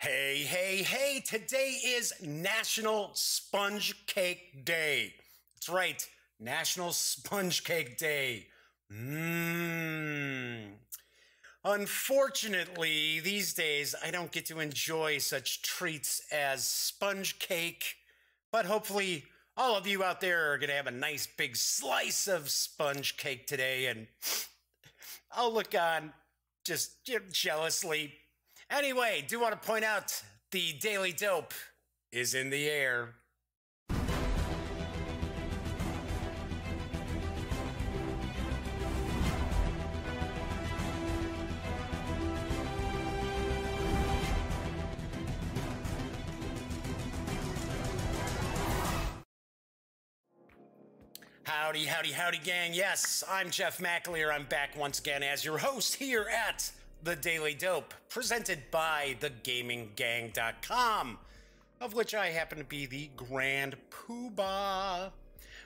Hey, hey, hey, today is National Sponge Cake Day. That's right, National Sponge Cake Day. Unfortunately, these days I don't get to enjoy such treats as sponge cake, but hopefully all of you out there are going to have a nice big slice of sponge cake today, and I'll look on just jealously. Anyway, do want to point out the Daily Dope is in the air. Howdy, howdy, howdy, gang. Yes, I'm Jeff McAleer. I'm back once again as your host here at The Daily Dope, presented by thegaminggang.com, of which I happen to be the Grand Poobah.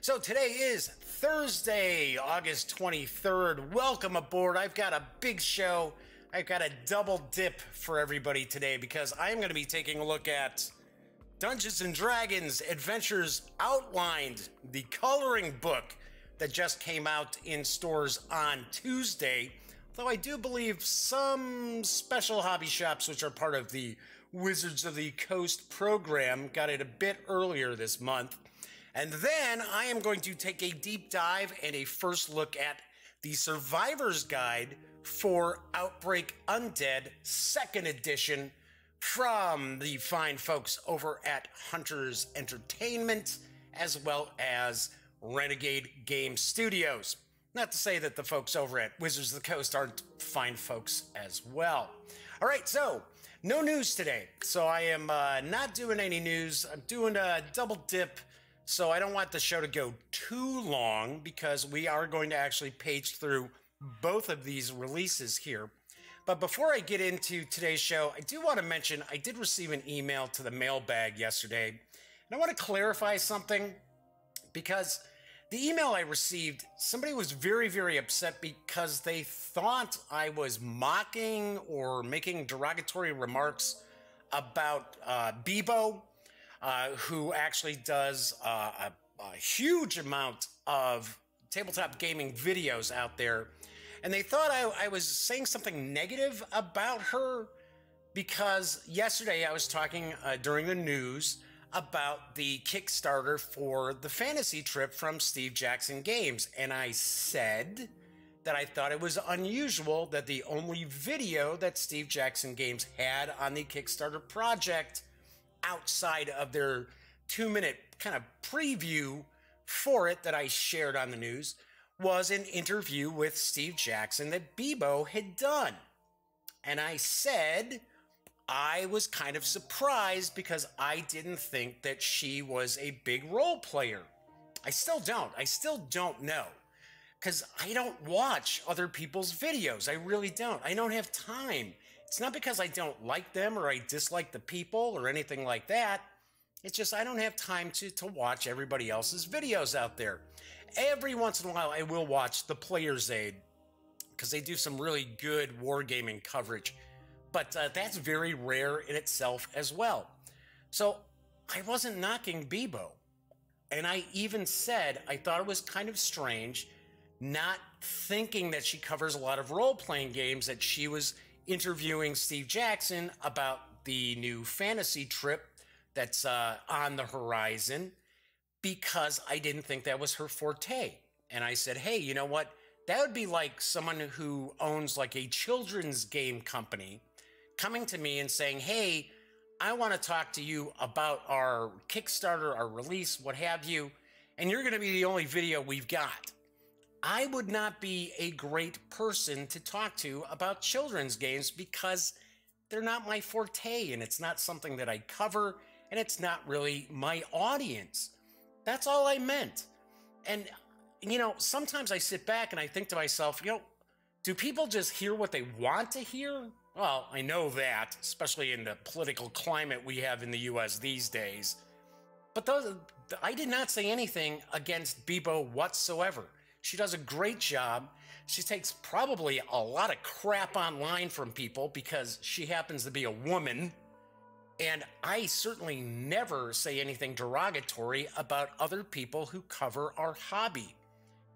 So today is Thursday, August 23rd. Welcome aboard. I've got a big show. I've got a double dip for everybody today because I'm going to be taking a look at Dungeons & Dragons Adventures Outlined, the coloring book that just came out in stores on Tuesday. Though I do believe some special hobby shops, which are part of the Wizards of the Coast program, got it a bit earlier this month. And then I am going to take a deep dive and a first look at the Survivor's Guide for Outbreak Undead 2nd Edition from the fine folks over at Hunters Entertainment, as well as Renegade Game Studios. Not to say that the folks over at Wizards of the Coast aren't fine folks as well. All right, so no news today. So I am not doing any news. I'm doing a double dip, so I don't want the show to go too long because we are going to actually page through both of these releases here. But before I get into today's show, I do want to mention I did receive an email to the mailbag yesterday. And I want to clarify something because the email I received, somebody was very, very upset because they thought I was mocking or making derogatory remarks about Bebo, who actually does a huge amount of tabletop gaming videos out there. And they thought I was saying something negative about her because yesterday I was talking during the news about the Kickstarter for the fantasy trip from Steve Jackson Games. And I said that I thought it was unusual that the only video that Steve Jackson Games had on the Kickstarter project outside of their 2-minute kind of preview for it that I shared on the news was an interview with Steve Jackson that Bebo had done. And I said I was kind of surprised because I didn't think that she was a big role player. I still don't know. Because I don't watch other people's videos. I really don't. I don't have time. It's not because I don't like them or I dislike the people or anything like that. It's just I don't have time to watch everybody else's videos out there. Every once in a while, I will watch the Player's Aid because they do some really good wargaming coverage. But that's very rare in itself as well. So I wasn't knocking Bebo. And I even said I thought it was kind of strange not thinking that she covers a lot of role-playing games, that she was interviewing Steve Jackson about the new fantasy trip that's on the horizon, because I didn't think that was her forte. And I said, hey, you know what? That would be like someone who owns like a children's game company coming to me and saying, hey, I want to talk to you about our Kickstarter, our release, what have you, and you're going to be the only video we've got. I would not be a great person to talk to about children's games because they're not my forte and it's not something that I cover and it's not really my audience. That's all I meant. And, you know, sometimes I sit back and I think to myself, you know, do people just hear what they want to hear? Well, I know that, especially in the political climate we have in the U.S. these days. But I did not say anything against Bebo whatsoever. She does a great job. She takes probably a lot of crap online from people because she happens to be a woman. And I certainly never say anything derogatory about other people who cover our hobby.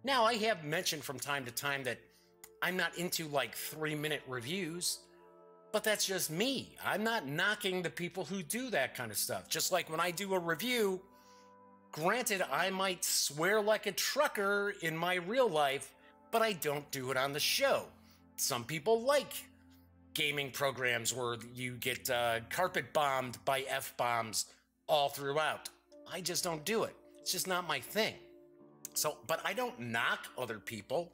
Now, I have mentioned from time to time that I'm not into like 3-minute reviews, but that's just me. I'm not knocking the people who do that kind of stuff. Just like when I do a review, granted, I might swear like a trucker in my real life, but I don't do it on the show. Some people like gaming programs where you get carpet bombed by F-bombs all throughout. I just don't do it. It's just not my thing. So, but I don't knock other people.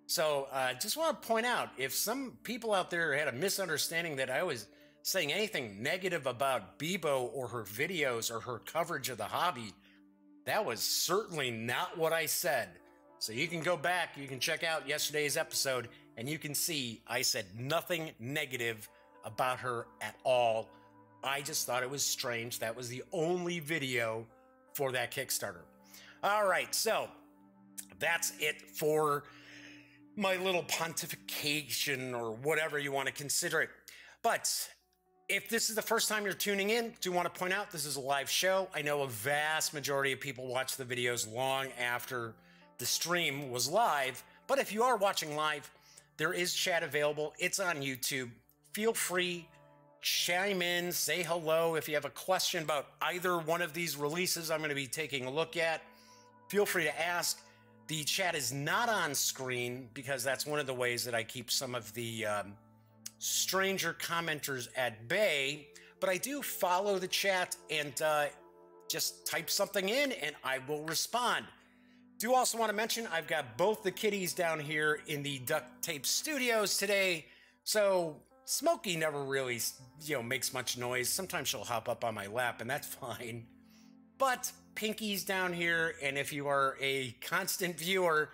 So just want to point out, if some people out there had a misunderstanding that I was saying anything negative about Bebo or her videos or her coverage of the hobby, that was certainly not what I said. So you can go back, you can check out yesterday's episode, and you can see I said nothing negative about her at all. I just thought it was strange. That was the only video for that Kickstarter. All right, so that's it for my little pontification or whatever you want to consider it. But if this is the first time you're tuning in, do want to point out this is a live show. I know a vast majority of people watch the videos long after the stream was live, but if you are watching live, there is chat available. It's on YouTube. Feel free, chime in, say hello. If you have a question about either one of these releases I'm going to be taking a look at, feel free to ask. The chat is not on screen because that's one of the ways that I keep some of the stranger commenters at bay, but I do follow the chat and just type something in and I will respond. Do also want to mention I've got both the kitties down here in the duct tape studios today, so Smokey never really, makes much noise. Sometimes she'll hop up on my lap and that's fine. But Pinky's down here, and if you are a constant viewer,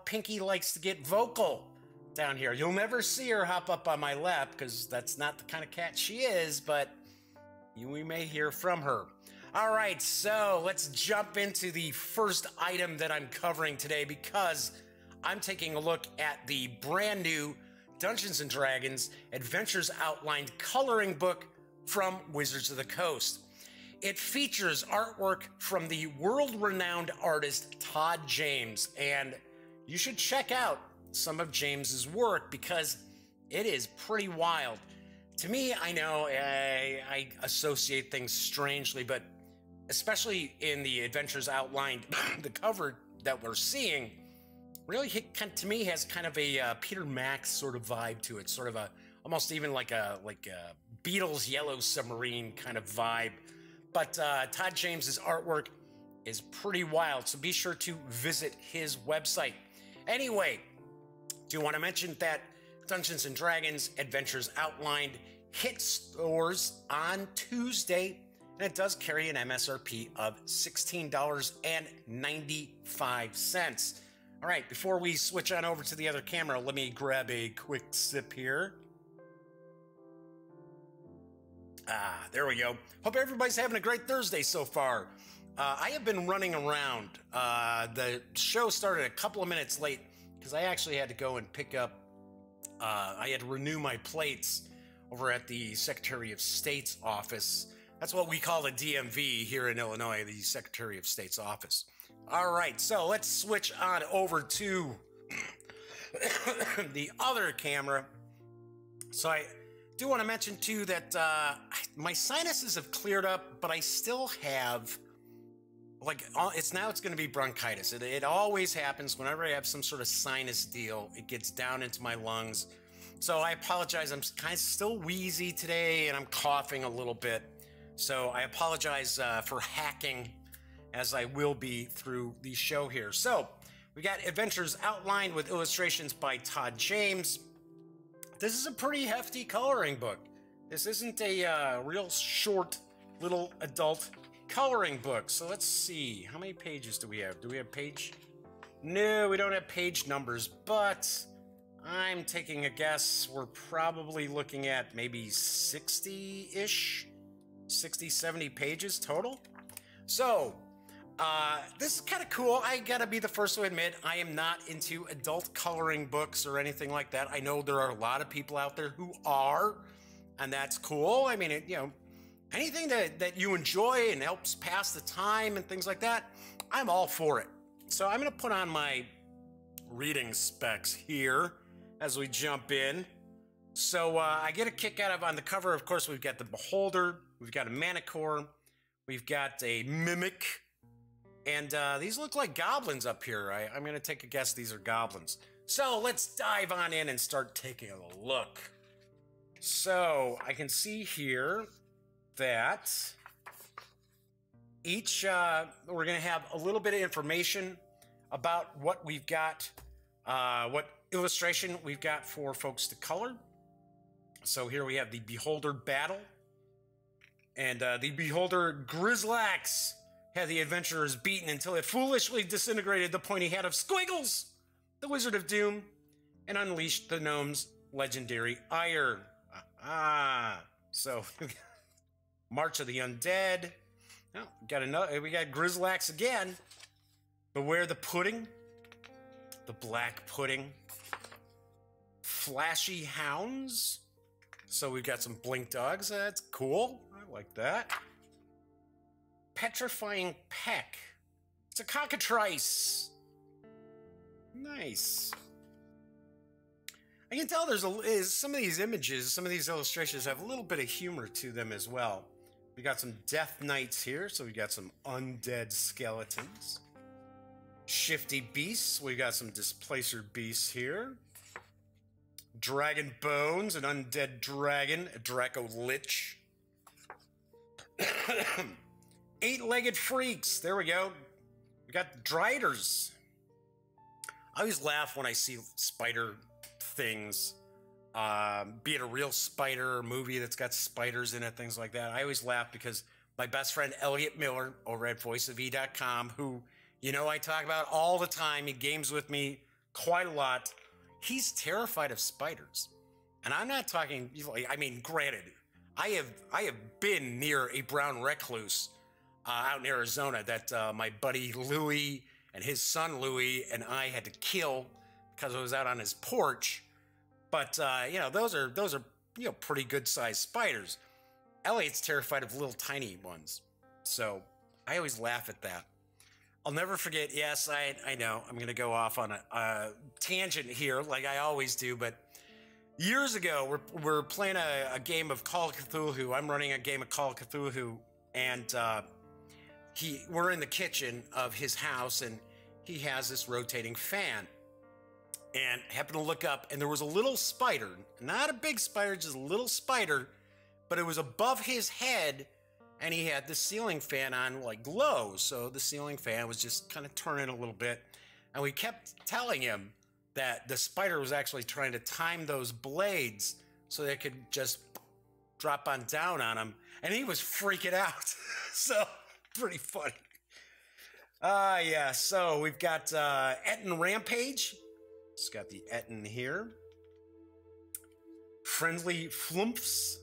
Pinky likes to get vocal down here. You'll never see her hop up on my lap because that's not the kind of cat she is, but we may hear from her. All right, so let's jump into the first item that I'm covering today because I'm taking a look at the brand new Dungeons & Dragons Adventures Outlined coloring book from Wizards of the Coast. It features artwork from the world-renowned artist Todd James, and you should check out some of James's work because it is pretty wild. To me, I know I associate things strangely, but especially in the Adventures Outlined, the cover that we're seeing really, to me, has kind of a Peter Max sort of vibe to it, sort of a almost even like a Beatles Yellow Submarine kind of vibe. But Todd James's artwork is pretty wild, so be sure to visit his website. Anyway, do want to mention that Dungeons & Dragons Adventures Outlined hit stores on Tuesday, and it does carry an MSRP of $16.95. All right, before we switch on over to the other camera, let me grab a quick sip here. There we go. Hope everybody's having a great Thursday so far. I have been running around. The show started a couple of minutes late because I actually had to go and pick up, I had to renew my plates over at the Secretary of State's office. That's what we call the DMV here in Illinois, the Secretary of State's office. All right, so let's switch on over to the other camera. So I do want to mention too that my sinuses have cleared up, but I still have it's going to be bronchitis. It always happens whenever I have some sort of sinus deal. It gets down into my lungs. So I apologize. I'm kind of still wheezy today and I'm coughing a little bit. So I apologize for hacking as I will be through the show here. So we got Adventures Outlined with illustrations by Todd James. This is a pretty hefty coloring book. This isn't a real short little adult coloring book. So let's see. How many pages do we have? Do we have page? No, we don't have page numbers, but I'm taking a guess. We're probably looking at maybe 60-ish, 60, 70 pages total. So this is kind of cool. I gotta be the first to admit, I am not into adult coloring books or anything like that. I know there are a lot of people out there who are, and that's cool. I mean, anything that you enjoy and helps pass the time and things like that, I'm all for it. So I'm going to put on my reading specs here as we jump in. So I get a kick out of, on the cover, of course, we've got the Beholder, we've got a Manicore, we've got a Mimic, and these look like goblins up here. I'm going to take a guess these are goblins. So let's dive on in and start taking a look. So I can see here that each, we're going to have a little bit of information about what we've got, what illustration we've got for folks to color. So here we have the Beholder Battle. And the Beholder Grizzlax had the adventurers beaten until it foolishly disintegrated the pointy head of Squiggles, the Wizard of Doom, and unleashed the gnome's legendary ire. So March of the Undead. Oh, we got Grizzlax again. Beware the Pudding, the Black Pudding, Flashy Hounds. So we've got some blink dogs. That's cool. I like that. Petrifying Peck. It's a cockatrice. Nice. I can tell there's some of these images, some of these illustrations have a little bit of humor to them as well. We got some Death Knights here, so we got some undead skeletons. Shifty Beasts, we got some Displacer Beasts here. Dragon Bones, an undead dragon, a Draco Lich. Eight-legged freaks, there we go. We got Driders. I always laugh when I see spider things, be it a real spider or movie that's got spiders in it, things like that. I always laugh because my best friend Elliot Miller over at voiceofe.com, who I talk about all the time, he games with me quite a lot. He's terrified of spiders. And I'm not talking, I mean, granted, I have been near a brown recluse out in Arizona that my buddy Louie and his son Louie and I had to kill because I was out on his porch. But those are pretty good sized spiders. Elliot's terrified of little tiny ones. So I always laugh at that. I'll never forget, yes, I know, I'm going to go off on a tangent here like I always do, but years ago, we're playing a game of Call of Cthulhu. I'm running a game of Call of Cthulhu, and we're in the kitchen of his house, and he has this rotating fan. And happened to look up, and there was a little spider, not a big spider, just a little spider, but it was above his head, and he had the ceiling fan on like low, so the ceiling fan was just kind of turning a little bit. And we kept telling him that the spider was actually trying to time those blades so they could just drop on down on him, and he was freaking out. So pretty funny. Yeah, so we've got Etten Rampage. It's got the Etten here. Friendly Flumps.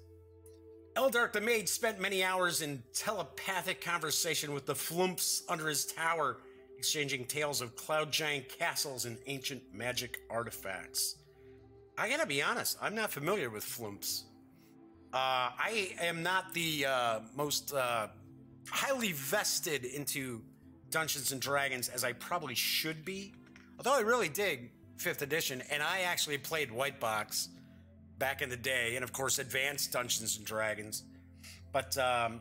Eldark the Mage spent many hours in telepathic conversation with the Flumps under his tower, exchanging tales of cloud giant castles and ancient magic artifacts. I gotta be honest, I'm not familiar with Flumps. I am not the most highly vested into Dungeons and Dragons as I probably should be. Although I really dig 5th edition, and I actually played White Box back in the day, and of course Advanced Dungeons and Dragons. But I'm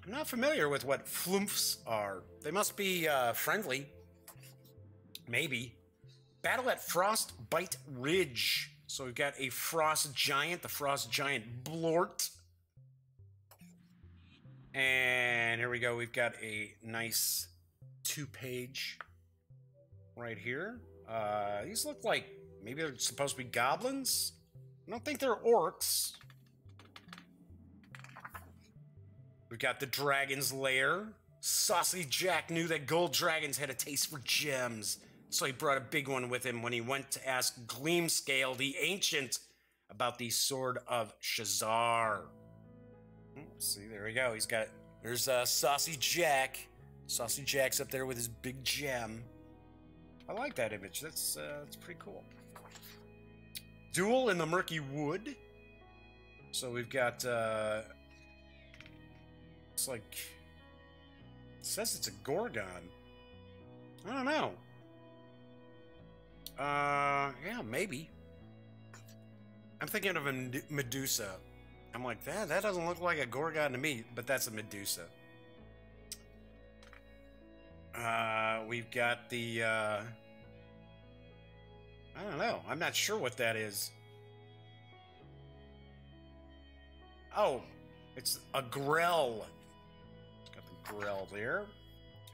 not familiar with what Flumps are. They must be friendly. Maybe. Battle at Frostbite Ridge. So we've got a Frost Giant, the Frost Giant Blort. And here we go. We've got a nice 2-page right here. These look like maybe they're supposed to be goblins. I don't think they're orcs. We've got the Dragon's Lair. Saucy Jack knew that gold dragons had a taste for gems, so he brought a big one with him when he went to ask Gleamscale, the Ancient, about the Sword of Shazar. See, there we go. There's Saucy Jack. Saucy Jack's up there with his big gem. I like that image. That's pretty cool. Duel in the Murky Wood. So we've got It's like... It says it's a Gorgon. I don't know. Yeah, maybe. I'm thinking of a Medusa. I'm like, that doesn't look like a Gorgon to me, but that's a Medusa. We've got the, I don't know. I'm not sure what that is. Oh, it's a Grell. It's got the Grell there.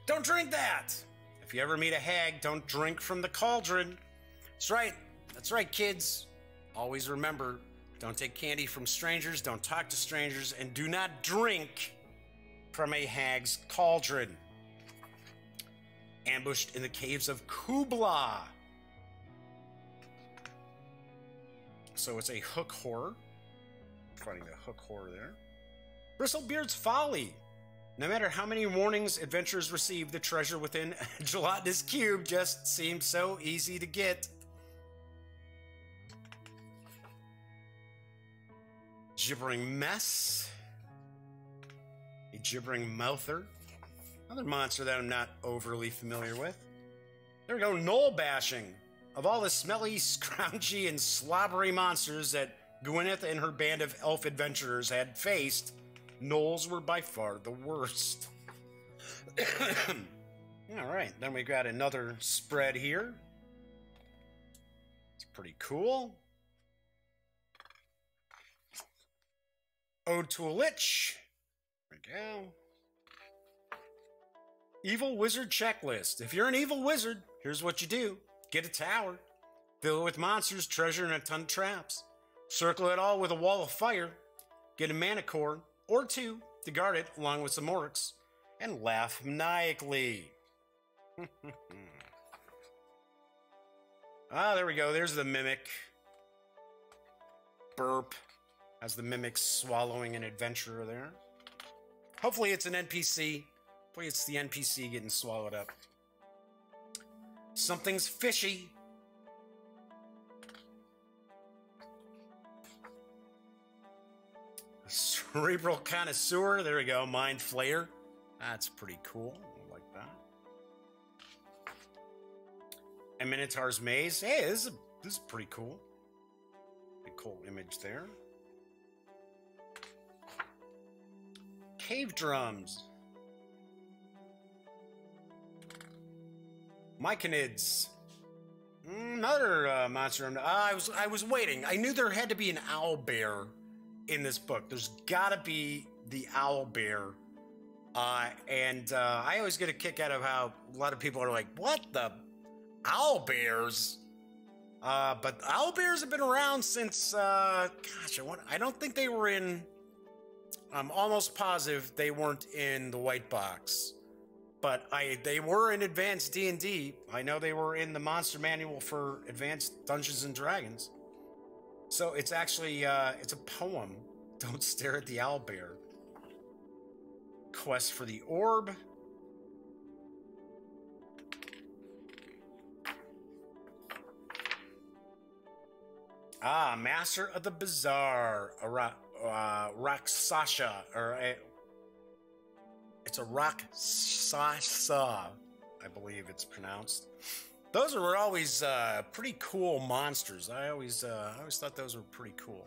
Don't drink that! If you ever meet a hag, don't drink from the cauldron. That's right. That's right, kids. Always remember, don't take candy from strangers, don't talk to strangers, and do not drink from a hag's cauldron. Ambushed in the caves of Kubla. So it's a hook horror. Finding a hook horror there. Bristlebeard's Folly. No matter how many warnings adventurers receive, the treasure within a gelatinous cube just seems so easy to get. Gibbering Mess. A Gibbering Mouther. Another monster that I'm not overly familiar with. There we go, Knoll Bashing. Of all the smelly, scroungy, and slobbery monsters that Gwyneth and her band of elf adventurers had faced, Knolls were by far the worst. Alright, then we got another spread here. It's pretty cool. Ode to a Lich. There we go. Evil Wizard Checklist. If you're an evil wizard, here's what you do. Get a tower. Fill it with monsters, treasure, and a ton of traps. Circle it all with a wall of fire. Get a mana core, or two, to guard it along with some orcs. And laugh maniacally. Ah, there we go. There's the mimic. Burp. As the mimic swallowing an adventurer there. Hopefully it's an NPC. Hopefully it's the NPC getting swallowed up. Something's fishy. Cerebral Connoisseur. There we go. Mind Flayer. That's pretty cool. I like that. And Minotaur's Maze. Hey, this is pretty cool. Pretty cool image there. Cave Drums. Myconids. Another monster. I was waiting. I knew there had to be an owl bear in this book. There's gotta be the owl bear. I always get a kick out of how a lot of people are like, what the owl bears? But owl bears have been around since, gosh, I don't think they were in, I'm almost positive they weren't in the white box. But they were in Advanced D&D. I know they were in the Monster Manual for Advanced Dungeons and Dragons. So it's actually, it's a poem. Don't stare at the owlbear. Quest for the orb. Ah, Master of the Bazaar. Raksasha, or it's a Raksasa, I believe it's pronounced. Those were always pretty cool monsters. I always thought those were pretty cool.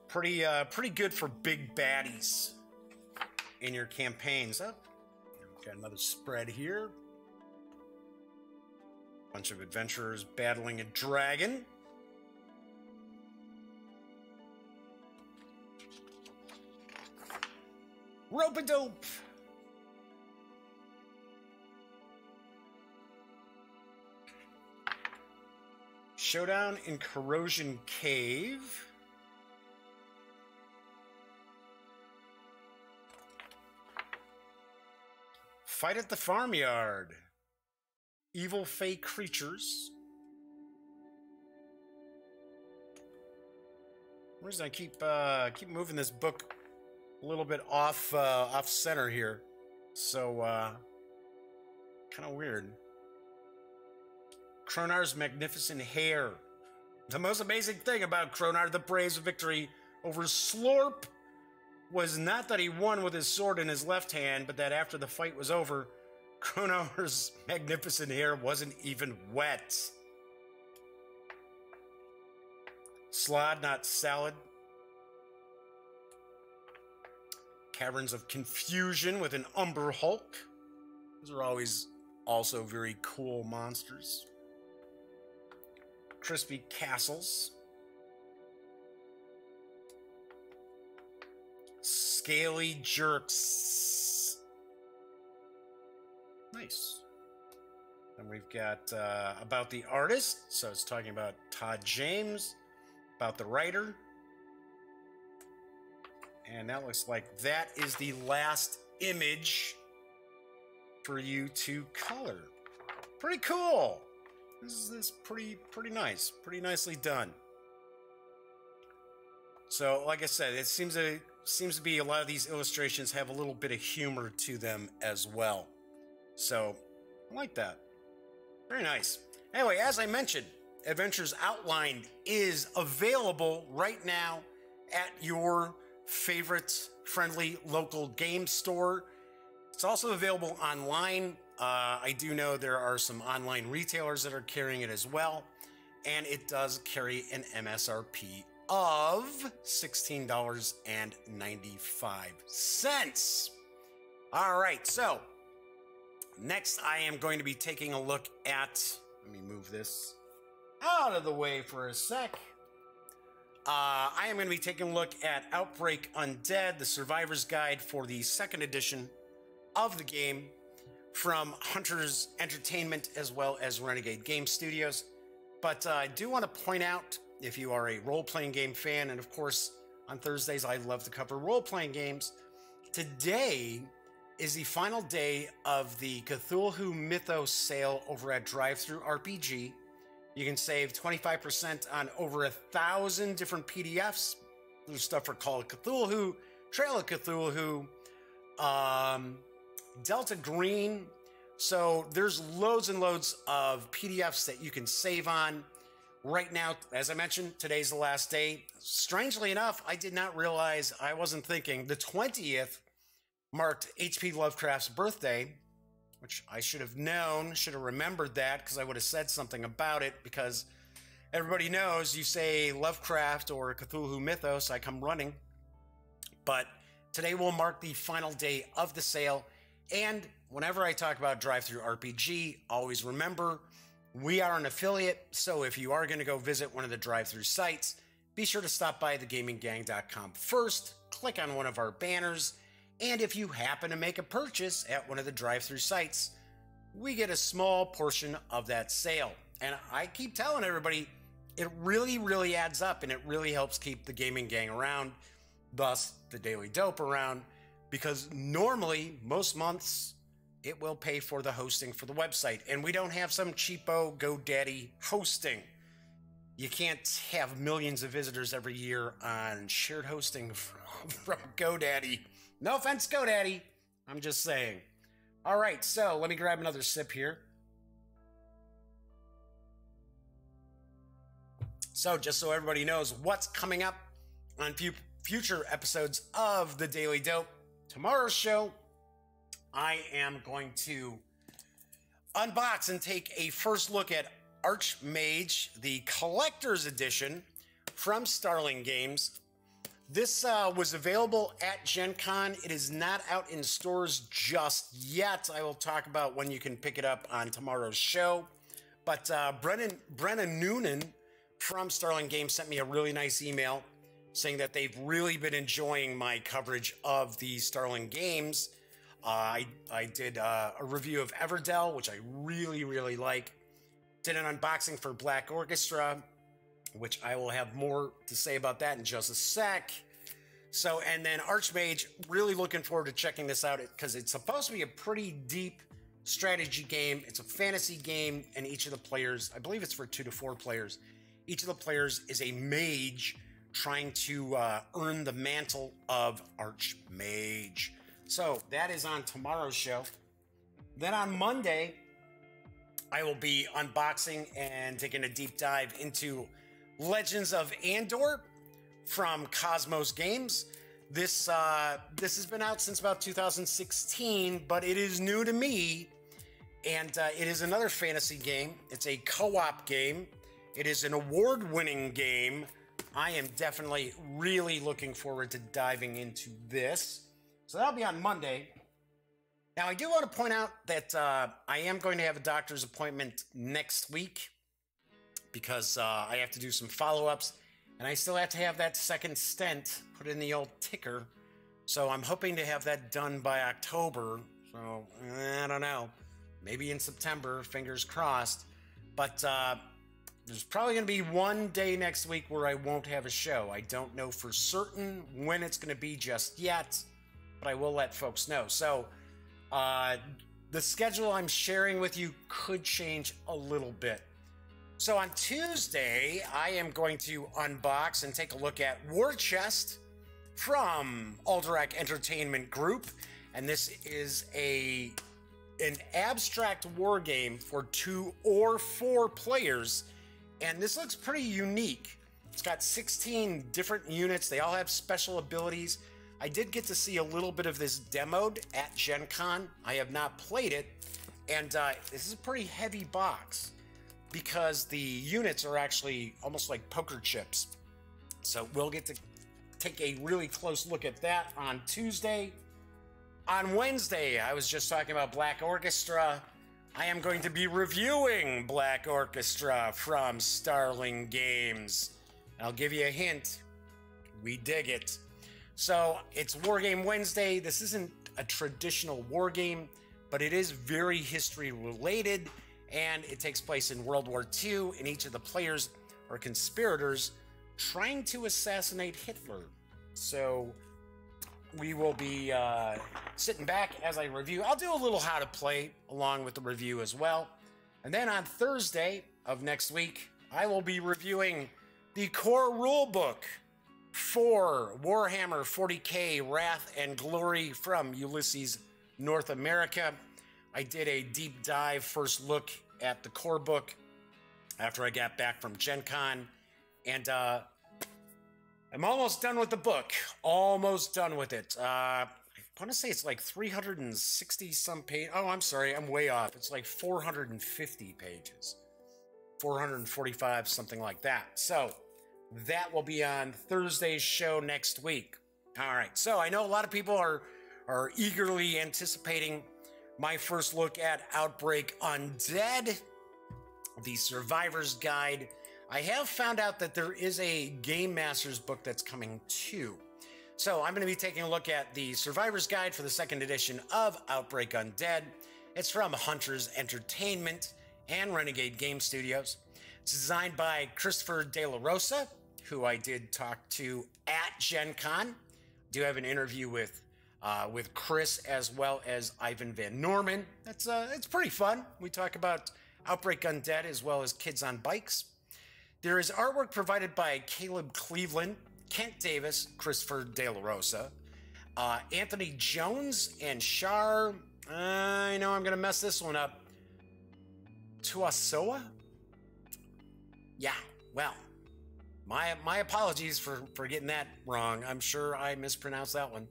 Pretty good for big baddies in your campaigns. Oh, got another spread here. Bunch of adventurers battling a dragon. Rope-a-dope. Showdown in Corrosion Cave. Fight at the Farmyard. Evil Fey Creatures. The reason I keep moving this book a little bit off center here, so kind of weird. Kronar's magnificent hair. The most amazing thing about Kronar the Brave's victory over Slorp was not that he won with his sword in his left hand, but that after the fight was over, Kronor's magnificent hair wasn't even wet. Slod, not salad. Caverns of Confusion with an Umber Hulk. Those are always also very cool monsters. Crispy Castles. Scaly Jerks. Nice. And we've got about the artist. So it's talking about Todd James. About the writer. And that looks like that is the last image for you to color. Pretty cool. This is pretty nice. Pretty nicely done. So, like I said, it seems to be a lot of these illustrations have a little bit of humor to them as well. So, I like that. Very nice. Anyway, as I mentioned, Adventures Outlined is available right now at your favorite friendly local game store. It's also available online. I do know there are some online retailers that are carrying it as well, and it does carry an MSRP of $16.95. All right, so next I am going to be taking a look at, let me move this out of the way for a sec. I am going to be taking a look at Outbreak Undead, the Survivor's Guide for the second edition of the game from Hunters Entertainment as well as Renegade Game Studios. But I do want to point out, if you are a role-playing game fan, and of course on Thursdays I love to cover role-playing games, today is the final day of the Cthulhu Mythos sale over at Drive-Thru RPG. You can save 25% on over 1,000 different PDFs. There's stuff for Call of Cthulhu, Trail of Cthulhu, Delta Green. So there's loads and loads of PDFs that you can save on. Right now, as I mentioned, today's the last day. Strangely enough, I did not realize, I wasn't thinking, the 20th marked H.P. Lovecraft's birthday, which I should have known, should have remembered that, because I would have said something about it, because everybody knows you say Lovecraft or Cthulhu Mythos, I come running. But today will mark the final day of the sale, and whenever I talk about Drive-Thru RPG, always remember, we are an affiliate, so if you are going to go visit one of the Drive-Thru sites, be sure to stop by thegaminggang.com first, click on one of our banners, and if you happen to make a purchase at one of the Drive-Thru sites, we get a small portion of that sale. And I keep telling everybody, it really adds up, and it really helps keep the Gaming Gang around, thus the Daily Dope around, because normally, most months, it will pay for the hosting for the website. And we don't have some cheapo GoDaddy hosting. You can't have millions of visitors every year on shared hosting from GoDaddy. No offense, GoDaddy. I'm just saying. All right, so let me grab another sip here. So just so everybody knows what's coming up on future episodes of The Daily Dope, tomorrow's show, I am going to unbox and take a first look at Archmage, the Collector's Edition from Starling Games. This was available at Gen Con. It is not out in stores just yet. I will talk about when you can pick it up on tomorrow's show. But Brennan Noonan from Starling Games sent me a really nice email saying that they've really been enjoying my coverage of the Starling Games. I did a review of Everdell, which I really like. Did an unboxing for Black Orchestra, which I will have more to say about that in just a sec. So, and then Archmage, really looking forward to checking this out because it's supposed to be a pretty deep strategy game. It's a fantasy game, and each of the players, I believe it's for 2 to 4 players, each of the players is a mage trying to earn the mantle of Archmage. So that is on tomorrow's show. Then on Monday, I will be unboxing and taking a deep dive into Legends of Andor from Cosmos Games. This has been out since about 2016, but it is new to me, and it is another fantasy game. It's a co-op game. It is an award-winning game. I am definitely really looking forward to diving into this. So that'll be on Monday. Now, I do want to point out that I am going to have a doctor's appointment next week because I have to do some follow-ups, and I still have to have that second stent put in the old ticker. So I'm hoping to have that done by October. So I don't know. Maybe in September, fingers crossed. But there's probably going to be one day next week where I won't have a show. I don't know for certain when it's going to be just yet, but I will let folks know. So the schedule I'm sharing with you could change a little bit. So on Tuesday, I am going to unbox and take a look at War Chest from Outbreak Entertainment Group. And this is an abstract war game for 2 or 4 players. And this looks pretty unique. It's got 16 different units. They all have special abilities. I did get to see a little bit of this demoed at Gen Con. I have not played it. And this is a pretty heavy box because the units are actually almost like poker chips. So we'll get to take a really close look at that on Tuesday. On Wednesday, I was just talking about Black Orchestra. I am going to be reviewing Black Orchestra from Starling Games. I'll give you a hint. We dig it. So it's War Game Wednesday. This isn't a traditional war game, but it is very history related, and it takes place in World War II, and each of the players are conspirators trying to assassinate Hitler. So we will be sitting back as I review. I'll do a little how to play along with the review as well. And then on Thursday of next week, I will be reviewing the core rulebook for Warhammer 40K Wrath and Glory from Ulysses North America. I did a deep dive first look at the core book after I got back from Gen Con, and I'm almost done with the book. Almost done with it. I want to say it's like 360 some pages. Oh, I'm sorry. I'm way off. It's like 450 pages. 445, something like that. So that will be on Thursday's show next week. All right. So I know a lot of people are eagerly anticipating my first look at Outbreak Undead, the Survivor's Guide. I have found out that there is a Game Master's book that's coming too. So I'm going to be taking a look at the Survivor's Guide for the 2nd edition of Outbreak Undead. It's from Hunters Entertainment and Renegade Game Studios. It's designed by Christopher De La Rosa, who I did talk to at Gen Con. I do have an interview with Chris as well as Ivan Van Norman. It's pretty fun. We talk about Outbreak Undead as well as Kids on Bikes. There is artwork provided by Caleb Cleveland, Kent Davis, Christopher De La Rosa, Anthony Jones, and Shar. I know I'm going to mess this one up. Tuasoa? Yeah, well, my apologies for getting that wrong. I'm sure I mispronounced that one.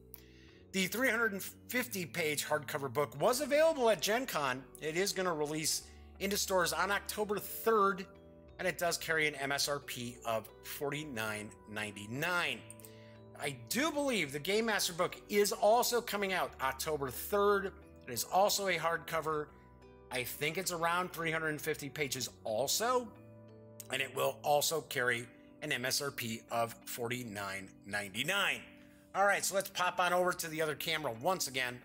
The 350-page hardcover book was available at Gen Con. It is going to release into stores on October 3rd. And it does carry an MSRP of $49.99. I do believe the Game Master book is also coming out October 3rd. It is also a hardcover. I think it's around 350 pages also. And it will also carry an MSRP of $49.99. All right, so let's pop on over to the other camera once again.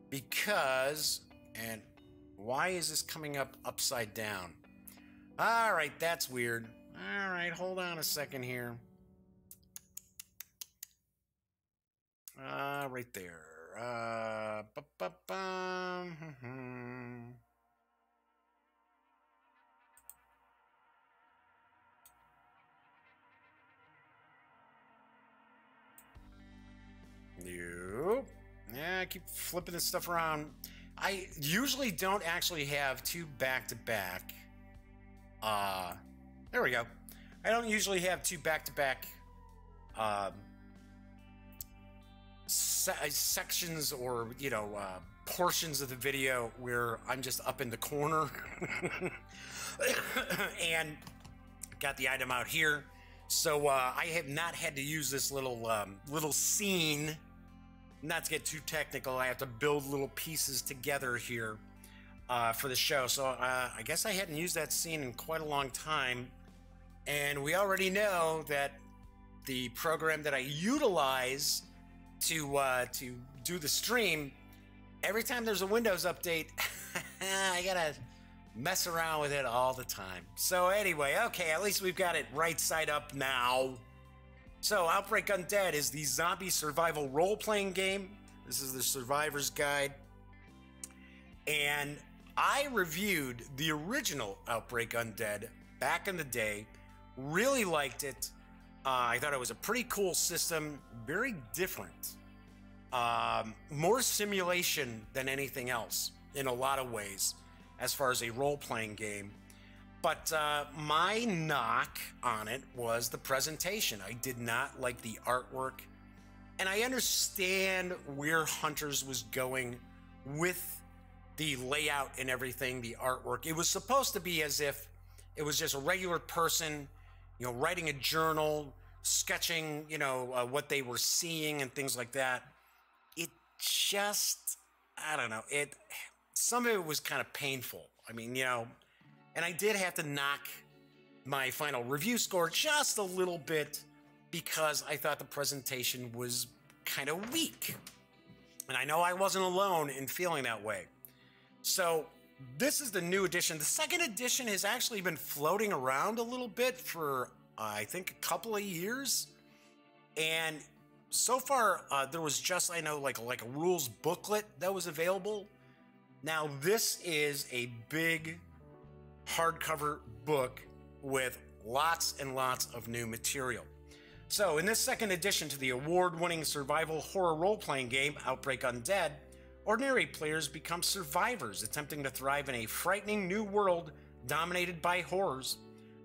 Because, and why is this coming up upside down? All right, that's weird. All right, hold on a second here. Right there. Nope. Yeah, I keep flipping this stuff around. I usually don't actually have 2 back-to-back. There we go. I don't usually have 2 back-to-back sections or, portions of the video where I'm just up in the corner and got the item out here. So I have not had to use this little scene. Not to get too technical, I have to build little pieces together here for the show. So I guess I hadn't used that scene in quite a long time. And we already know that the program that I utilize to do the stream, every time there's a Windows update, I gotta mess around with it all the time. So anyway, okay, at least we've got it right side up now. So Outbreak Undead is the zombie survival role-playing game. This is the Survivor's Guide. And I reviewed the original Outbreak Undead back in the day. Really liked it. I thought it was a pretty cool system, very different. More simulation than anything else in a lot of ways as far as a role-playing game. But my knock on it was the presentation. I did not like the artwork. And I understand where Hunters was going with the layout and everything, the artwork. It was supposed to be as if it was just a regular person, writing a journal, sketching, what they were seeing and things like that. It just, I don't know, some of it was kind of painful. I mean, and I did have to knock my final review score just a little bit because I thought the presentation was kind of weak. And I know I wasn't alone in feeling that way. So this is the new edition. The second edition has actually been floating around a little bit for, I think, a couple of years. And so far, there was just, I know, like a rules booklet that was available. Now, this is a big hardcover book with lots and lots of new material. So, in this second edition to the award-winning survival horror role-playing game, Outbreak Undead, ordinary players become survivors attempting to thrive in a frightening new world dominated by horrors.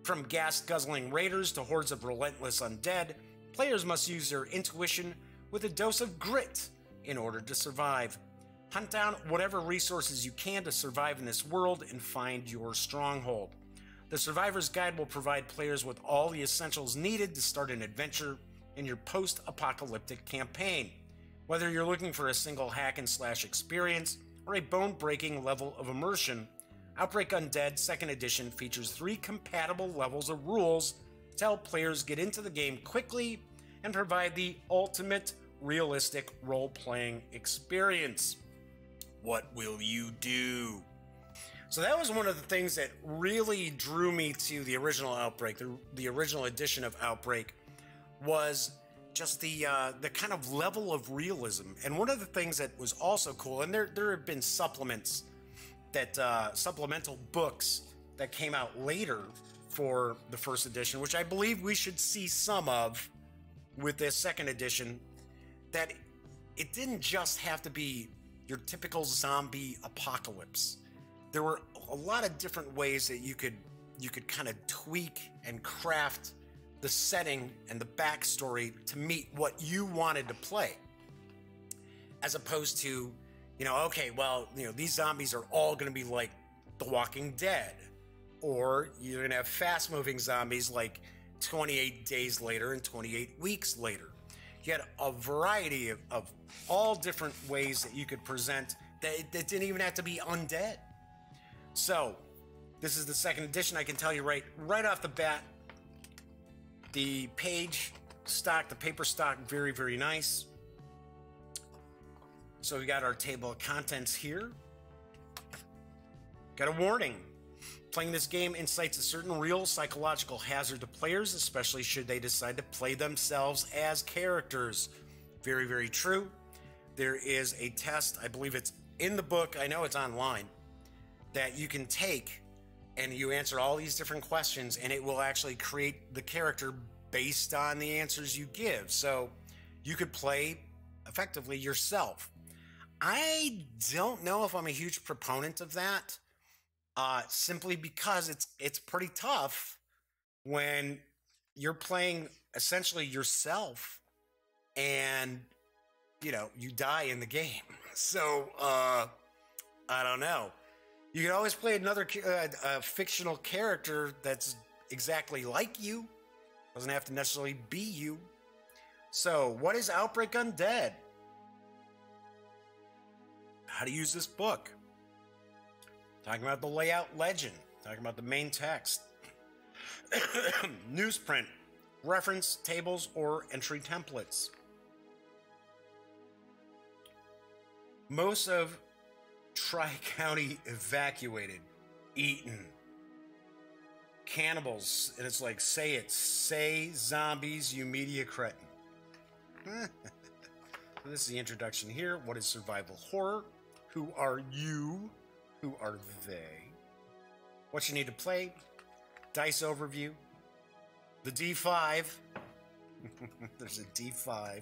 From gas-guzzling raiders to hordes of relentless undead, players must use their intuition with a dose of grit in order to survive. Hunt down whatever resources you can to survive in this world and find your stronghold. The Survivor's Guide will provide players with all the essentials needed to start an adventure in your post-apocalyptic campaign. Whether you're looking for a single hack-and-slash experience or a bone-breaking level of immersion, Outbreak Undead 2nd Edition features 3 compatible levels of rules to help players get into the game quickly and provide the ultimate realistic role-playing experience. What will you do? So that was one of the things that really drew me to the original Outbreak, the original edition of Outbreak, was just the kind of level of realism. And one of the things that was also cool, and there have been supplements, supplemental books that came out later for the first edition, which I believe we should see some of with this second edition, that it didn't just have to be your typical zombie apocalypse. There were a lot of different ways that you could kind of tweak and craft the setting and the backstory to meet what you wanted to play. As opposed to, okay, well, these zombies are all going to be like The Walking Dead. Or you're going to have fast-moving zombies like 28 days later and 28 weeks later. You had a variety of all different ways that you could present that didn't even have to be undead. So, this is the second edition. I can tell you right off the bat, the page stock, the paper stock, very, very nice. So we got our table of contents here. Got a warning. Playing this game incites a certain real psychological hazard to players, especially should they decide to play themselves as characters. Very, very true. There is a test, I believe it's in the book, I know it's online, that you can take and you answer all these different questions and it will actually create the character based on the answers you give. So you could play effectively yourself. I don't know if I'm a huge proponent of that. Simply because it's pretty tough when you're playing essentially yourself and you die in the game. So, I don't know. You can always play another a fictional character that's exactly like you. Doesn't have to necessarily be you. So, what is Outbreak Undead? How to use this book. Talking about the layout legend. Talking about the main text. Newsprint. Reference tables or entry templates. Most of Tri-County evacuated. Eaten. Cannibals. And it's like, say zombies, you media cretin. So this is the introduction here. What is survival horror? Who are you? Who are they? What you need to play? Dice overview. The D5. There's a D5. All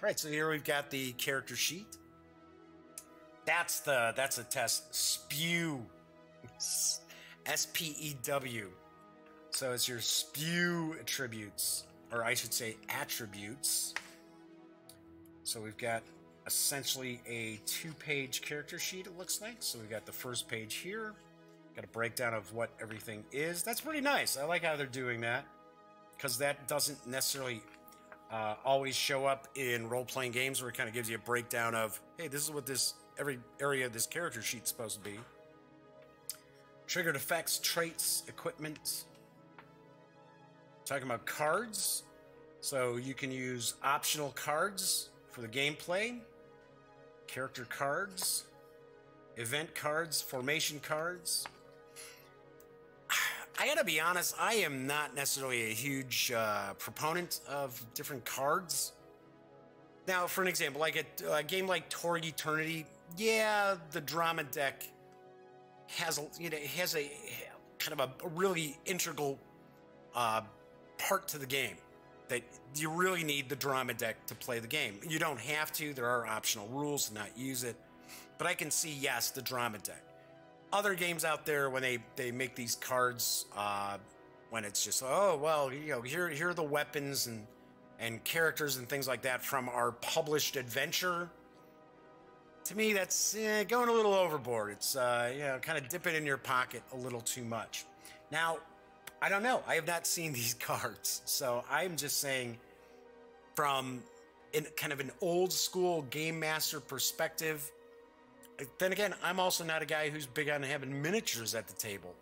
right, so here we've got the character sheet. That's a test. Spew. S-P-E-W. So it's your spew attributes, or I should say attributes. So we've got essentially a 2-page character sheet, it looks like. So we've got the first page here. Got a breakdown of what everything is. That's pretty nice. I like how they're doing that, because that doesn't necessarily always show up in role-playing games, where it kind of gives you a breakdown of, hey, this is what every area of this character sheet's supposed to be. Triggered effects, traits, equipment. Talking about cards. So you can use optional cards for the gameplay. Character cards. Event cards, formation cards. I gotta be honest, I am not necessarily a huge proponent of different cards. Now, for an example, like a game like Torg Eternity, yeah, the drama deck has a kind of a really integral part to the game, that you really need the drama deck to play the game. You don't have to. There are optional rules to not use it. But I can see, yes, the drama deck. Other games out there, when they make these cards, when it's just, oh, well, here are the weapons and characters and things like that from our published adventure. To me, that's going a little overboard. It's, kind of dip it in your pocket a little too much. Now, I don't know. I have not seen these cards. So I'm just saying, from kind of an old school game master perspective. Then again, I'm also not a guy who's big on having miniatures at the table.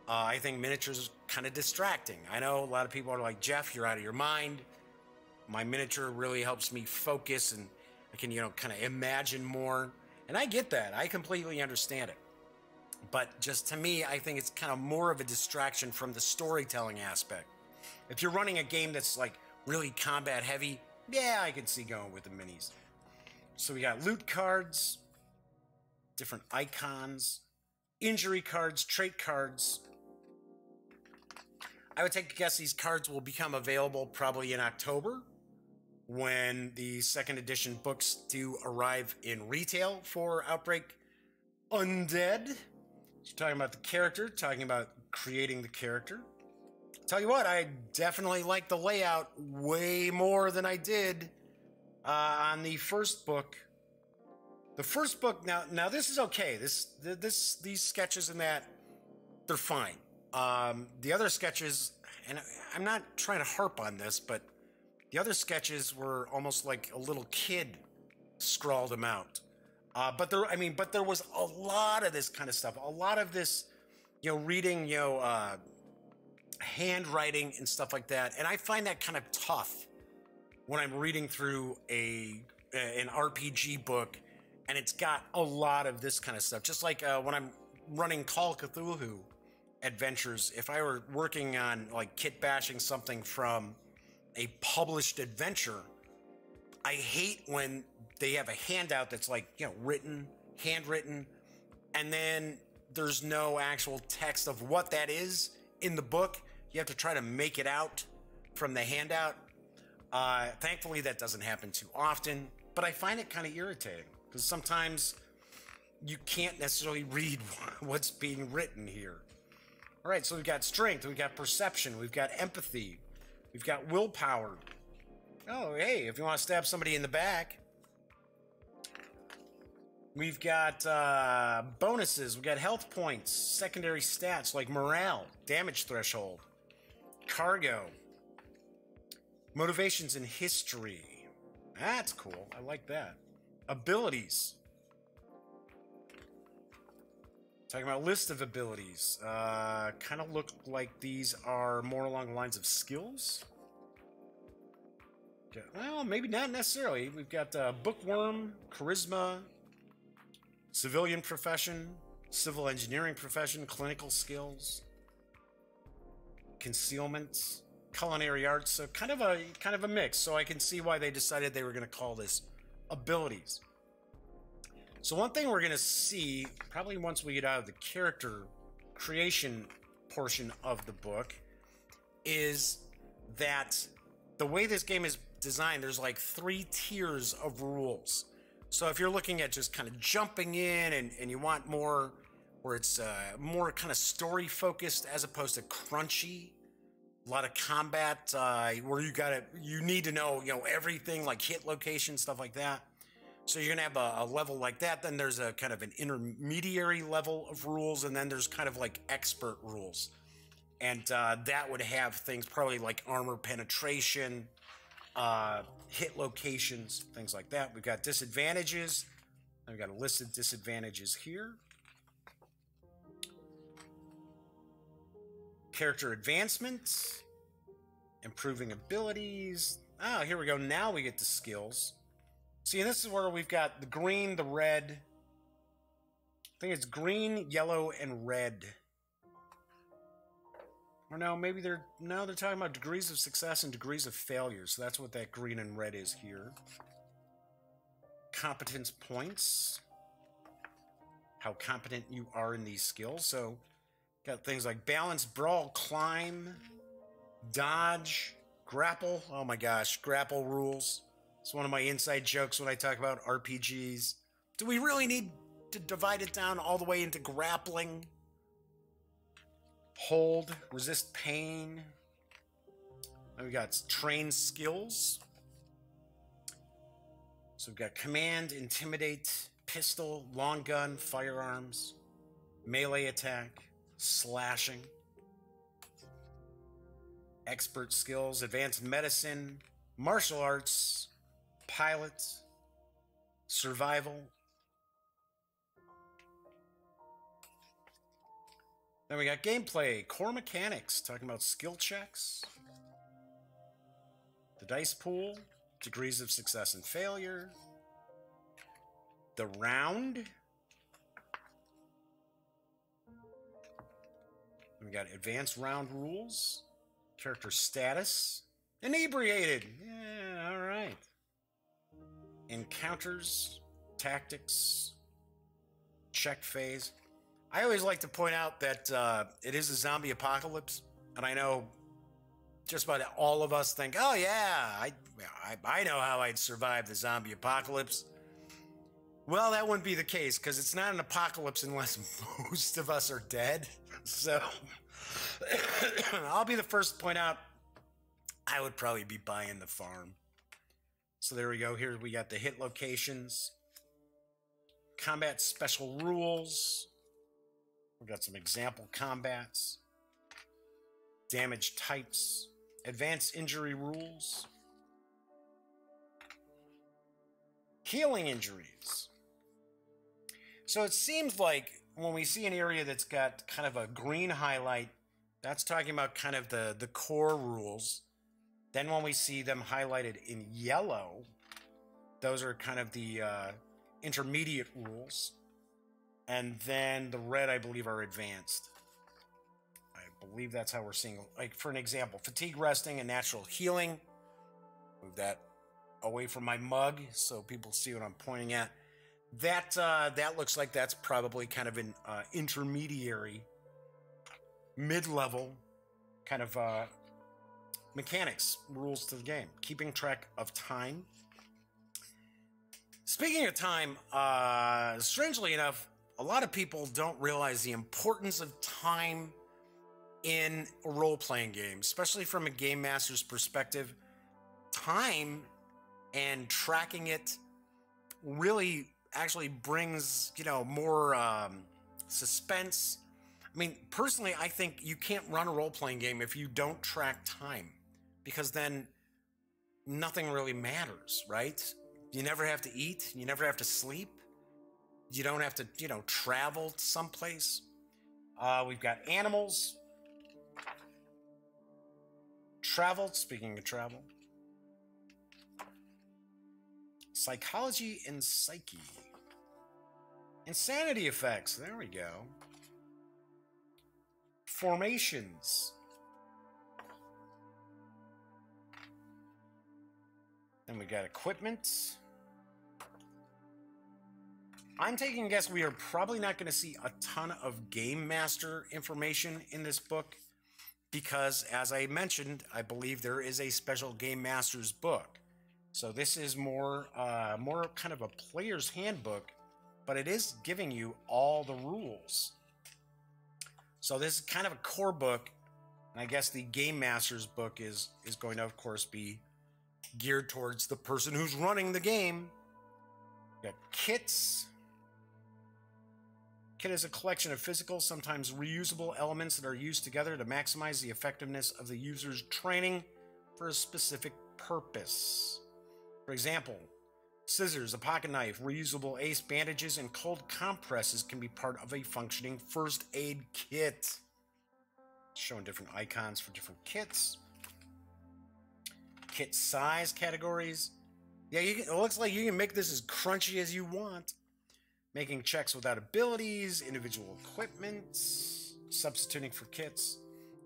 I think miniatures are kind of distracting. I know a lot of people are like, Jeff, you're out of your mind. My miniature really helps me focus, and I can, kind of imagine more. And I get that. I completely understand it. But just to me, I think it's kind of more of a distraction from the storytelling aspect. If you're running a game that's like really combat heavy, yeah, I could see going with the minis. So we got loot cards, different icons, injury cards, trait cards. I would take a guess these cards will become available probably in October, when the second edition books do arrive in retail for Outbreak Undead. So talking about the character, talking about creating the character. Tell you what, I definitely like the layout way more than I did on the first book. The first book, now this is okay. These sketches and that, they're fine. The other sketches, and I'm not trying to harp on this, but the other sketches were almost like a little kid scrawled them out. But there was a lot of this kind of stuff. A lot of this, reading, handwriting and stuff like that. And I find that kind of tough when I'm reading through an RPG book, and it's got a lot of this kind of stuff. Just like when I'm running Call of Cthulhu adventures, if I were working on like kit bashing something from a published adventure, I hate when they have a handout that's like, handwritten, and then there's no actual text of what that is in the book. You have to try to make it out from the handout. Thankfully, that doesn't happen too often, but I find it kind of irritating, because sometimes you can't necessarily read what's being written here. All right, so we've got strength, we've got perception, we've got empathy, we've got willpower. Oh, hey, if you want to stab somebody in the back, We've got bonuses. We've got health points, secondary stats like morale, damage threshold, cargo, motivations and history. That's cool. I like that. Abilities. Talking about list of abilities. Kind of look like these are more along the lines of skills. Okay. Well, maybe not necessarily. We've got bookworm, charisma, civilian profession, civil engineering profession, clinical skills, concealment, culinary arts. So kind of a mix. So I can see why they decided they were going to call this abilities. So one thing we're going to see, probably once we get out of the character creation portion of the book, is that the way this game is designed, there's like 3 tiers of rules. So if you're looking at just kind of jumping in and you want more, where it's more kind of story focused as opposed to crunchy, a lot of combat where you need to know, everything like hit location, stuff like that. So you're going to have a level like that. Then there's a kind of an intermediary level of rules. And then there's kind of like expert rules. And that would have things probably like armor penetration, hit locations, things like that. We've got disadvantages. We've got a list of disadvantages here. Character advancement. Improving abilities. Oh, here we go. Now we get the skills. See, and this is where we've got the green, the red. I think it's green, yellow, and red. Or no, maybe they're talking about degrees of success and degrees of failure. So that's what that green and red is here. Competence points. How competent you are in these skills. So got things like balance, brawl, climb, dodge, grapple. Oh my gosh, grapple rules. It's one of my inside jokes when I talk about RPGs. Do we really need to divide it down all the way into grappling? Hold, resist pain. Then we got train skills. So we've got command, intimidate, pistol, long gun, firearms, melee attack, slashing. Expert skills, advanced medicine, martial arts, pilot, survival. Then we got gameplay, core mechanics, talking about skill checks, the dice pool, degrees of success and failure, the round. We got advanced round rules, character status, inebriated. Yeah, all right. Encounters, tactics, check phase. I always like to point out that it is a zombie apocalypse, and I know just about all of us think, oh yeah, I know how I'd survive the zombie apocalypse. Well, that wouldn't be the case, because it's not an apocalypse unless most of us are dead. So I'll be the first to point out I would probably be buying the farm. So there we go. Here we got the hit locations, combat special rules. We've got some example combats, damage types, advanced injury rules, healing injuries. So it seems like when we see an area that's got kind of a green highlight, that's talking about kind of the core rules. Then when we see them highlighted in yellow, those are kind of the intermediate rules. And then the red, I believe, are advanced. I believe that's how we're seeing, like, for an example, fatigue resting and natural healing. Move that away from my mug so people see what I'm pointing at. That looks like that's probably kind of an intermediary, mid-level kind of mechanics, rules to the game. Keeping track of time. Speaking of time, strangely enough, a lot of people don't realize the importance of time in a role-playing game, especially from a game master's perspective. Time and tracking it really actually brings, you know, more suspense. I mean, personally, I think you can't run a role-playing game if you don't track time, because then nothing really matters, right? You never have to eat. You never have to sleep. You don't have to, you know, travel someplace. We've got animals. Travel, speaking of travel. Psychology and psyche. Insanity effects, there we go. Formations. Then we got equipment. I'm taking a guess we are probably not going to see a ton of Game Master information in this book because, as I mentioned, I believe there is a special Game Master's book. So this is more kind of a player's handbook, but it is giving you all the rules. So this is kind of a core book, and I guess the Game Master's book is going to, of course, be geared towards the person who's running the game. We got kits. Kit is a collection of physical, sometimes reusable elements that are used together to maximize the effectiveness of the user's training for a specific purpose. For example, scissors, a pocket knife, reusable ace bandages, and cold compresses can be part of a functioning first aid kit. Showing different icons for different kits. Kit size categories. Yeah, it looks like you can make this as crunchy as you want. Making checks without abilities, individual equipment, substituting for kits,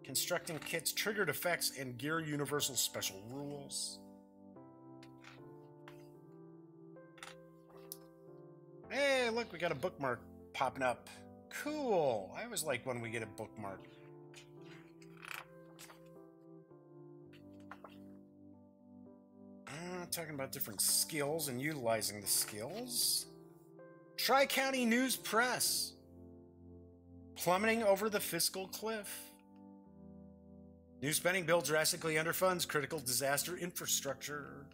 constructing kits, triggered effects, and gear universal special rules. Hey, look, we got a bookmark popping up. Cool. I always like when we get a bookmark. Talking about different skills and utilizing the skills. Tri-County News Press. Plummeting over the fiscal cliff. New spending bill drastically underfunds critical disaster infrastructure.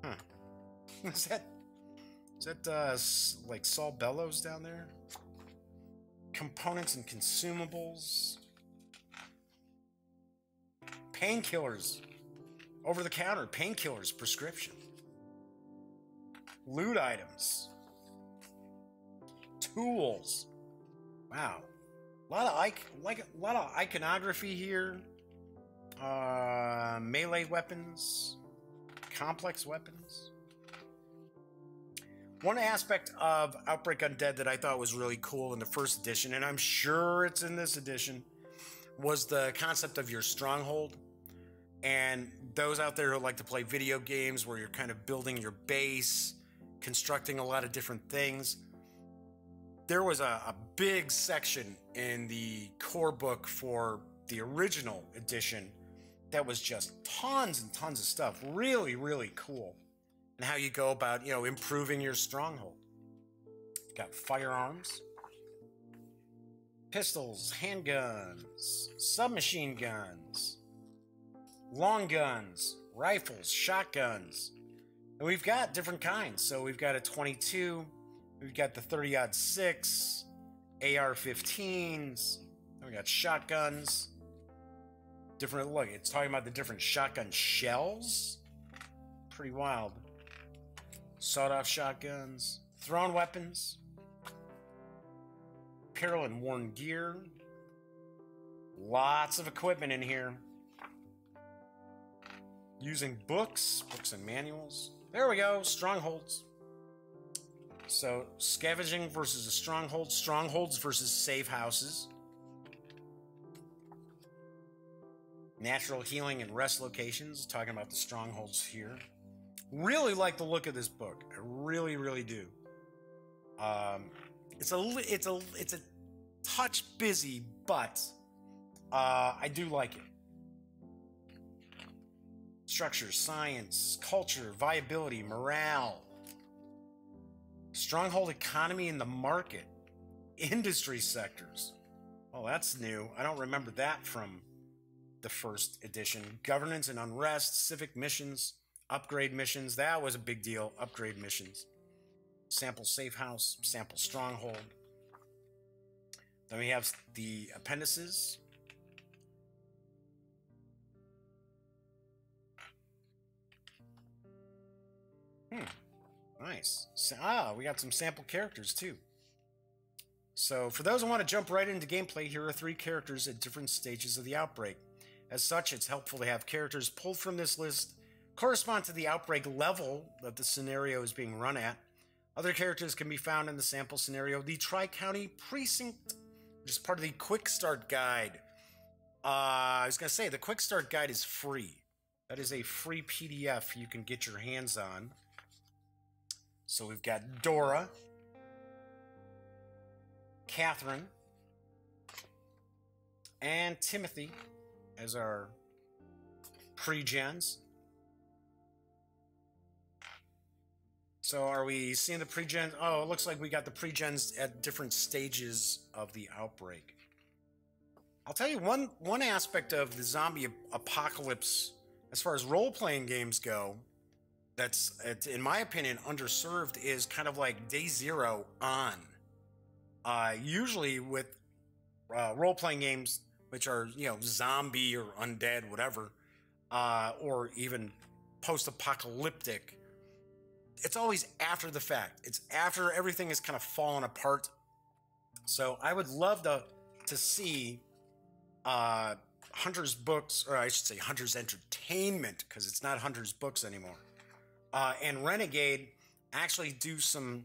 Huh. Is that like Saul Bellows down there? Components and consumables. Painkillers. Over the counter, painkillers, prescription. Loot items. Tools. Wow. A lot of iconography here. Melee weapons. Complex weapons. One aspect of Outbreak Undead that I thought was really cool in the first edition, and I'm sure it's in this edition, was the concept of your stronghold. And those out there who like to play video games where you're kind of building your base, constructing a lot of different things, there was a big section in the core book for the original edition that was just tons and tons of stuff. Really, really cool. And how you go about, you know, improving your stronghold. You've got firearms, pistols, handguns, submachine guns, long guns, rifles, shotguns. And we've got different kinds. So we've got a 22, we've got the 30-06, AR-15s, we got shotguns. Different, look, it's talking about the different shotgun shells. Pretty wild. Sawed-off shotguns, thrown weapons, apparel and worn gear. Lots of equipment in here. Using books and manuals. There we go, strongholds. So, scavenging versus a stronghold, strongholds versus safe houses. Natural healing and rest locations, talking about the strongholds here. Really like the look of this book. I really, really do. It's a touch busy, but I do like it. Structure, science, culture, viability, morale. Stronghold economy in the market. Industry sectors. Oh, that's new. I don't remember that from the first edition. Governance and unrest, civic missions, upgrade missions. That was a big deal. Upgrade missions. sample safe house, sample stronghold. Then we have the appendices. Nice. So, we got some sample characters too. So for those who want to jump right into gameplay, here are 3 characters at different stages of the outbreak. As such, it's helpful to have characters pulled from this list correspond to the outbreak level that the scenario is being run at. Other characters can be found in the sample scenario, the Tri-County Precinct, which is part of the Quick Start Guide. I was going to say, the Quick Start Guide is free. That is a free PDF you can get your hands on. So we've got Dora, Catherine, and Timothy as our pre-gens. So are we seeing the pre-gens? Oh, it looks like we got the pre-gens at different stages of the outbreak. I'll tell you one aspect of the zombie apocalypse, as far as role-playing games go, that's, in my opinion, underserved, is kind of like day 0 on. Usually with role-playing games, which are, you know, zombie or undead, whatever, or even post-apocalyptic, it's always after the fact. It's after everything is kind of fallen apart. So I would love to see Hunter's Books, or I should say Hunter's Entertainment, because it's not Hunter's Books anymore, and Renegade actually do some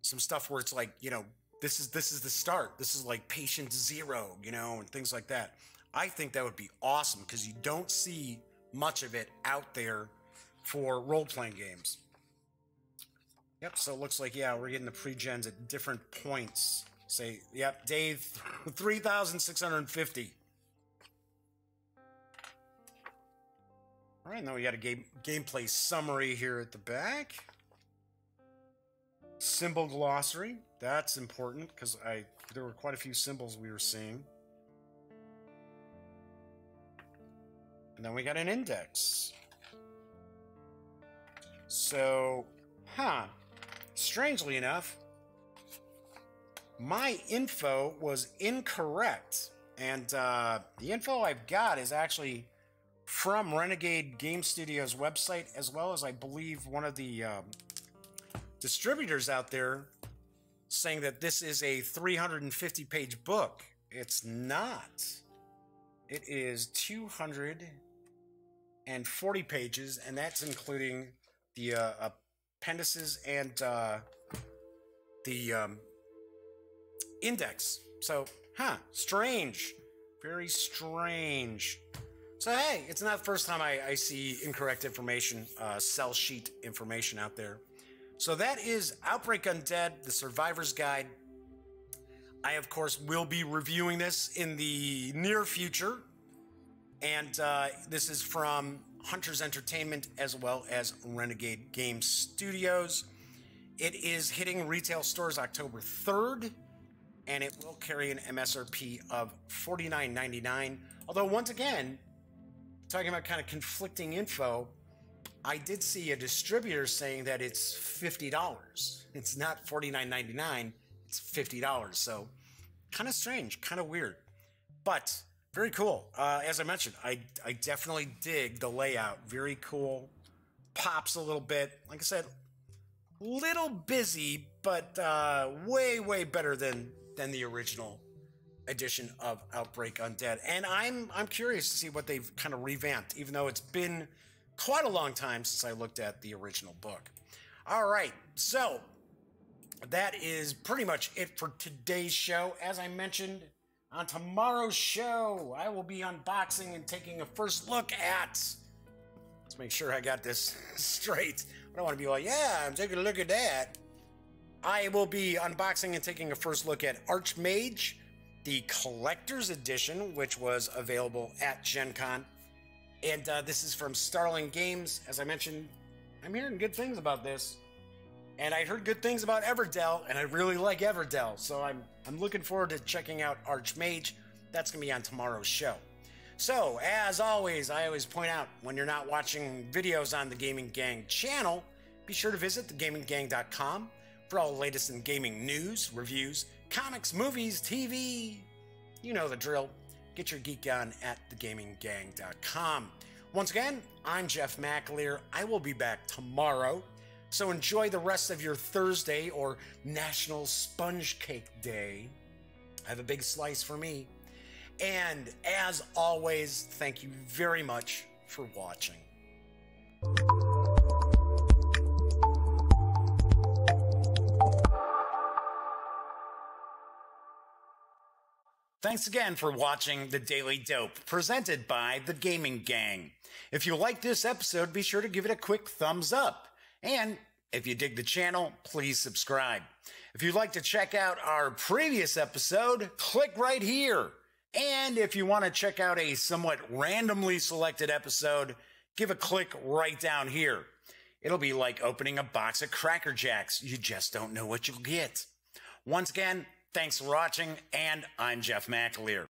stuff where it's like, you know, this is the start. This is like patient 0, you know, and things like that. I think that would be awesome because you don't see much of it out there for role-playing games. Yep, so it looks like, yeah, we're getting the pre-gens at different points. Say, yep, day 3,650. All right, now we got a gameplay summary here at the back. Symbol glossary. That's important because there were quite a few symbols we were seeing. And then we got an index. So, strangely enough, my info was incorrect. And the info I've got is actually from Renegade Game Studios website, as well as I believe one of the distributors out there saying that this is a 350-page book. It's not. It is 240 pages, and that's including the appendices and the index. So, strange. Very strange. So, hey, it's not the first time I see incorrect information, sell sheet information out there. So that is Outbreak Undead, the Survivor's Guide. I, of course, will be reviewing this in the near future. And this is from Hunter's Entertainment as well as Renegade Game Studios. It is hitting retail stores October 3rd, and it will carry an MSRP of $49.99. Although, once again, talking about kind of conflicting info, I did see a distributor saying that it's $50. It's not $49.99, it's $50. So kind of strange, kind of weird, but very cool. As I mentioned, I definitely dig the layout. Very cool. Pops a little bit. Like I said, little busy, but way, way better than the original edition of Outbreak Undead. And I'm curious to see what they've kind of revamped, even though it's been quite a long time since I looked at the original book. All right, so that is pretty much it for today's show. As I mentioned, on tomorrow's show, I will be unboxing and taking a first look at... Let's make sure I got this straight. I don't want to be like, yeah, I'm taking a look at that. I will be unboxing and taking a first look at Archmage, the Collector's Edition, which was available at Gen Con. And this is from Starling Games. As I mentioned, I'm hearing good things about this. And I heard good things about Everdell, and I really like Everdell. So I'm looking forward to checking out Archmage. That's going to be on tomorrow's show. So, as always, I always point out, when you're not watching videos on the Gaming Gang channel, be sure to visit thegaminggang.com, For all the latest in gaming news, reviews, comics, movies, TV, you know the drill. Get your geek on at thegaminggang.com. Once again, I'm Jeff McAleer. I will be back tomorrow. So enjoy the rest of your Thursday or National Sponge Cake Day. Have a big slice for me. And as always, thank you very much for watching. Thanks again for watching The Daily Dope, presented by The Gaming Gang. If you like this episode, be sure to give it a quick thumbs up. And if you dig the channel, please subscribe. If you'd like to check out our previous episode, click right here. And if you want to check out a somewhat randomly selected episode, give a click right down here. It'll be like opening a box of Cracker Jacks. You just don't know what you'll get. Once again, thanks for watching, and I'm Jeff McAleer.